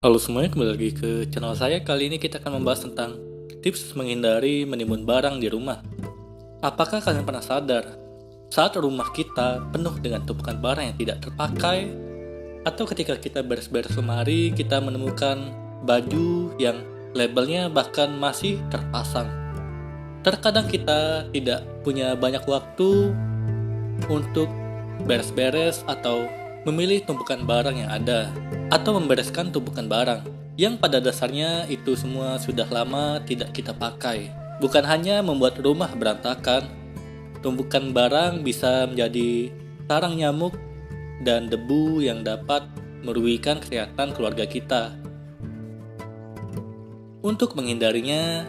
Halo semuanya, kembali lagi ke channel saya. Kali ini kita akan membahas tentang tips menghindari menimbun barang di rumah. Apakah kalian pernah sadar saat rumah kita penuh dengan tumpukan barang yang tidak terpakai, atau ketika kita beres-beres lemari kita menemukan baju yang labelnya bahkan masih terpasang. Terkadang kita tidak punya banyak waktu untuk beres-beres atau memilih tumpukan barang yang ada, atau membereskan tumpukan barang yang pada dasarnya itu semua sudah lama tidak kita pakai. Bukan hanya membuat rumah berantakan, tumpukan barang bisa menjadi sarang nyamuk dan debu yang dapat merugikan kesehatan keluarga kita. Untuk menghindarinya,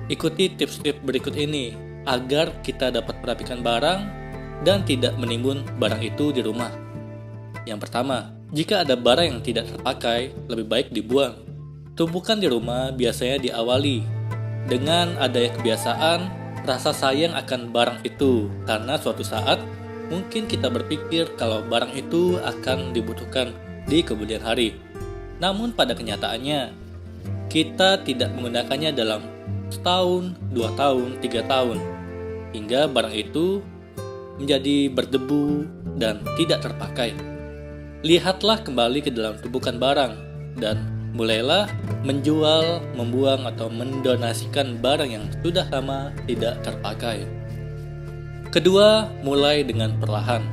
ikuti tips-tips berikut ini agar kita dapat merapikan barang dan tidak menimbun barang itu di rumah. Yang pertama, jika ada barang yang tidak terpakai, lebih baik dibuang. Tumpukan di rumah biasanya diawali dengan adanya kebiasaan rasa sayang akan barang itu, karena suatu saat mungkin kita berpikir kalau barang itu akan dibutuhkan di kemudian hari. Namun pada kenyataannya, kita tidak menggunakannya dalam setahun, 2 tahun, 3 tahun, hingga barang itu menjadi berdebu dan tidak terpakai. Lihatlah kembali ke dalam tumpukan barang dan mulailah menjual, membuang, atau mendonasikan barang yang sudah lama tidak terpakai. Kedua, mulai dengan perlahan.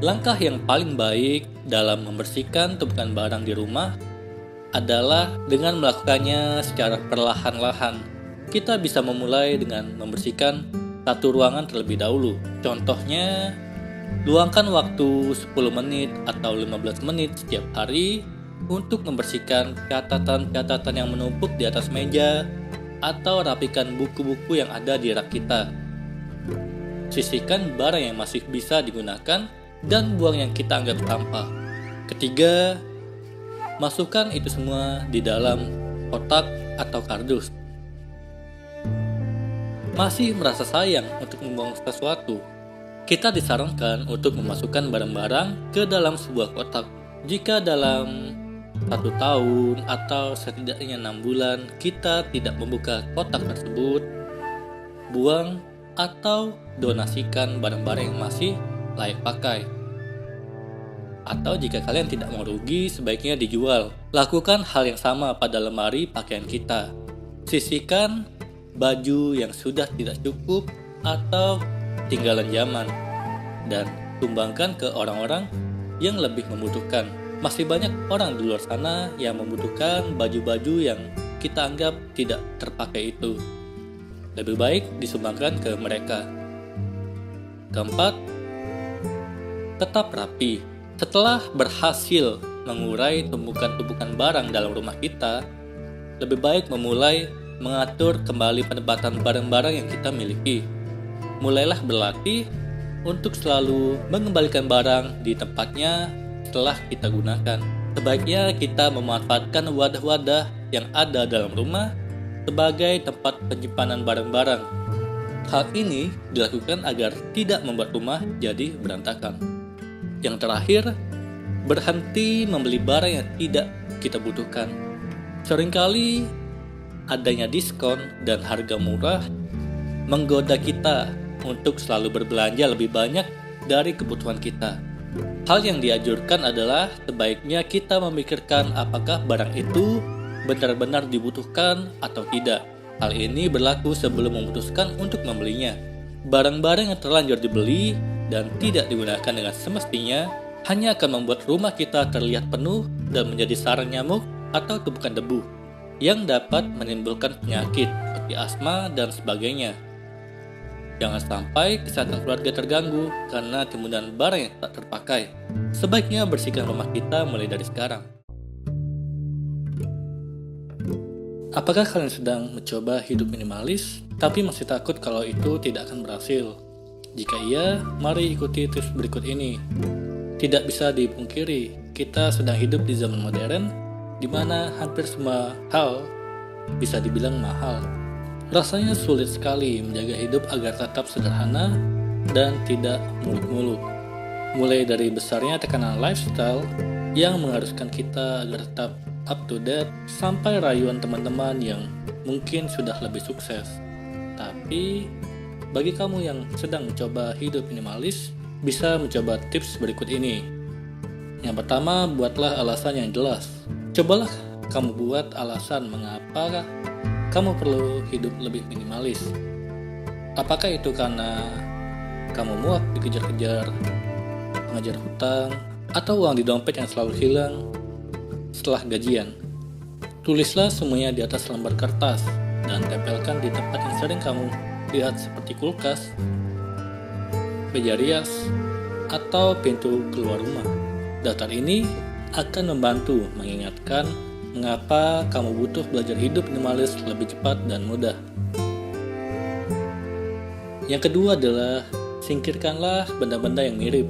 Langkah yang paling baik dalam membersihkan tumpukan barang di rumah adalah dengan melakukannya secara perlahan-lahan. Kita bisa memulai dengan membersihkan satu ruangan terlebih dahulu. Contohnya, luangkan waktu 10 menit atau 15 menit setiap hari untuk membersihkan catatan-catatan yang menumpuk di atas meja atau rapikan buku-buku yang ada di rak kita. Sisihkan barang yang masih bisa digunakan dan buang yang kita anggap sampah. Ketiga, masukkan itu semua di dalam kotak atau kardus. Masih merasa sayang untuk membuang sesuatu? Kita disarankan untuk memasukkan barang-barang ke dalam sebuah kotak. Jika dalam 1 tahun atau setidaknya 6 bulan kita tidak membuka kotak tersebut, buang atau donasikan barang-barang yang masih layak pakai. Atau jika kalian tidak mau rugi, sebaiknya dijual. Lakukan hal yang sama pada lemari pakaian kita. Sisihkan baju yang sudah tidak cukup atau tinggalan zaman dan sumbangkan ke orang-orang yang lebih membutuhkan. Masih banyak orang di luar sana yang membutuhkan baju-baju yang kita anggap tidak terpakai itu. Lebih baik disumbangkan ke mereka. Keempat, tetap rapi. Setelah berhasil mengurai tumpukan-tumpukan barang dalam rumah kita, lebih baik memulai mengatur kembali penempatan barang-barang yang kita miliki. Mulailah berlatih untuk selalu mengembalikan barang di tempatnya setelah kita gunakan. Sebaiknya kita memanfaatkan wadah-wadah yang ada dalam rumah sebagai tempat penyimpanan barang-barang. Hal ini dilakukan agar tidak membuat rumah jadi berantakan. Yang terakhir, berhenti membeli barang yang tidak kita butuhkan. Seringkali adanya diskon dan harga murah menggoda kita untuk selalu berbelanja lebih banyak dari kebutuhan kita. Hal yang dianjurkan adalah sebaiknya kita memikirkan apakah barang itu benar-benar dibutuhkan atau tidak. Hal ini berlaku sebelum memutuskan untuk membelinya. Barang-barang yang terlanjur dibeli dan tidak digunakan dengan semestinya hanya akan membuat rumah kita terlihat penuh dan menjadi sarang nyamuk atau tumpukan debu yang dapat menimbulkan penyakit seperti asma dan sebagainya. Jangan sampai kesehatan keluarga terganggu karena timbunan barang yang tak terpakai. Sebaiknya bersihkan rumah kita mulai dari sekarang. Apakah kalian sedang mencoba hidup minimalis, tapi masih takut kalau itu tidak akan berhasil? Jika iya, mari ikuti tips berikut ini. Tidak bisa dipungkiri, kita sedang hidup di zaman modern, di mana hampir semua hal bisa dibilang mahal. Rasanya sulit sekali menjaga hidup agar tetap sederhana dan tidak muluk-muluk. Mulai dari besarnya tekanan lifestyle yang mengharuskan kita agar tetap up to date sampai rayuan teman-teman yang mungkin sudah lebih sukses. Tapi bagi kamu yang sedang mencoba hidup minimalis, bisa mencoba tips berikut ini. Yang pertama, buatlah alasan yang jelas. Cobalah kamu buat alasan mengapa kamu perlu hidup lebih minimalis. Apakah itu karena kamu muak dikejar-kejar, mengejar hutang, atau uang di dompet yang selalu hilang setelah gajian? Tulislah semuanya di atas lembar kertas dan tempelkan di tempat yang sering kamu lihat seperti kulkas, meja rias, atau pintu keluar rumah. Daftar ini akan membantu mengingatkan mengapa kamu butuh belajar hidup minimalis lebih cepat dan mudah. Yang kedua adalah singkirkanlah benda-benda yang mirip.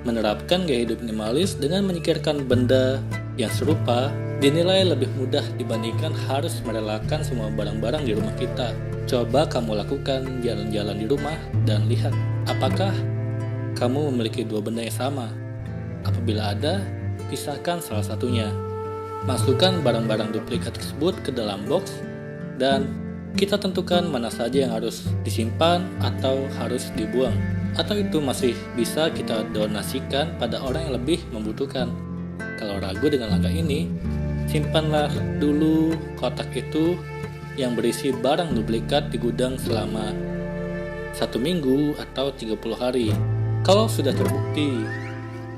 Menerapkan gaya hidup minimalis dengan menyingkirkan benda yang serupa dinilai lebih mudah dibandingkan harus merelakan semua barang-barang di rumah kita. Coba kamu lakukan jalan-jalan di rumah dan lihat apakah kamu memiliki dua benda yang sama. Apabila ada, pisahkan salah satunya. Masukkan barang-barang duplikat tersebut ke dalam box dan kita tentukan mana saja yang harus disimpan atau harus dibuang. Atau itu masih bisa kita donasikan pada orang yang lebih membutuhkan. Kalau ragu dengan langkah ini, simpanlah dulu kotak itu yang berisi barang duplikat di gudang selama 1 minggu atau 30 hari. Kalau sudah terbukti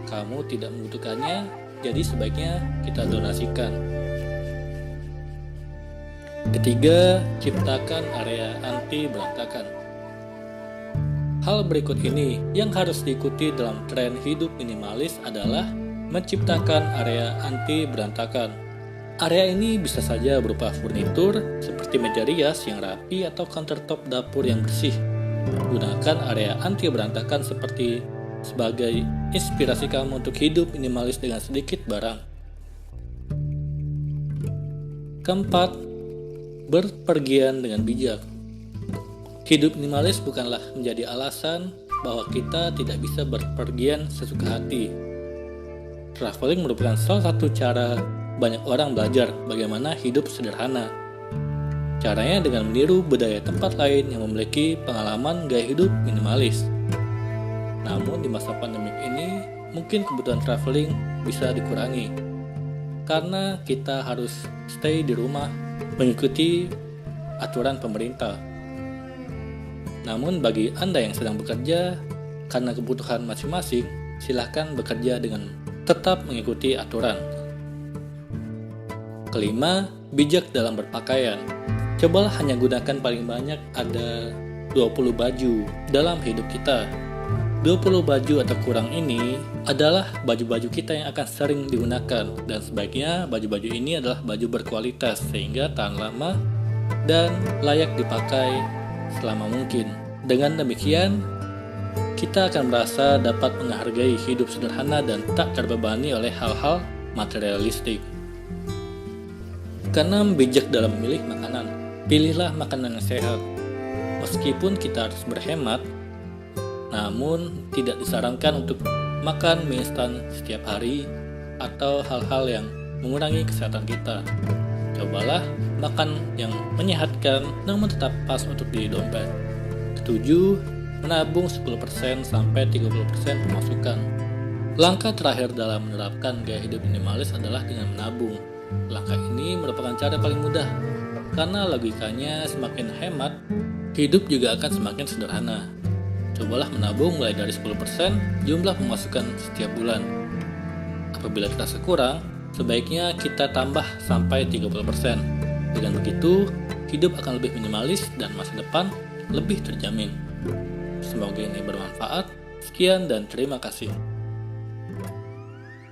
kamu tidak membutuhkannya, jadi sebaiknya kita donasikan. Ketiga, ciptakan area anti berantakan. Hal berikut ini yang harus diikuti dalam tren hidup minimalis adalah menciptakan area anti berantakan. Area ini bisa saja berupa furnitur seperti meja rias yang rapi atau countertop dapur yang bersih. Gunakan area anti berantakan sebagai inspirasi kamu untuk hidup minimalis dengan sedikit barang. Keempat, berpergian dengan bijak. Hidup minimalis bukanlah menjadi alasan bahwa kita tidak bisa berpergian sesuka hati. Traveling merupakan salah satu cara banyak orang belajar bagaimana hidup sederhana. Caranya dengan meniru budaya tempat lain yang memiliki pengalaman gaya hidup minimalis. Namun di masa pandemik ini, mungkin kebutuhan traveling bisa dikurangi karena kita harus stay di rumah mengikuti aturan pemerintah. Namun bagi Anda yang sedang bekerja karena kebutuhan masing-masing, silakan bekerja dengan tetap mengikuti aturan. Kelima, bijak dalam berpakaian. Cobalah hanya gunakan paling banyak ada 20 baju dalam hidup kita. 20 baju atau kurang ini adalah baju-baju kita yang akan sering digunakan, dan sebaiknya baju-baju ini adalah baju berkualitas sehingga tahan lama dan layak dipakai selama mungkin. Dengan demikian, kita akan merasa dapat menghargai hidup sederhana dan tak terbebani oleh hal-hal materialistik. Keenam, bijak dalam memilih makanan. Pilihlah makanan yang sehat. Meskipun kita harus berhemat, namun tidak disarankan untuk makan mie instan setiap hari atau hal-hal yang mengurangi kesehatan kita. Cobalah makan yang menyehatkan namun tetap pas untuk di dompet. Ketujuh, menabung 10% sampai 30% pemasukan. Langkah terakhir dalam menerapkan gaya hidup minimalis adalah dengan menabung. Langkah ini merupakan cara paling mudah karena logikanya semakin hemat, hidup juga akan semakin sederhana. Cobalah menabung mulai dari 10% jumlah pemasukan setiap bulan. Apabila terasa kurang, sebaiknya kita tambah sampai 30%. Dengan begitu, hidup akan lebih minimalis dan masa depan lebih terjamin. Semoga ini bermanfaat. Sekian dan terima kasih.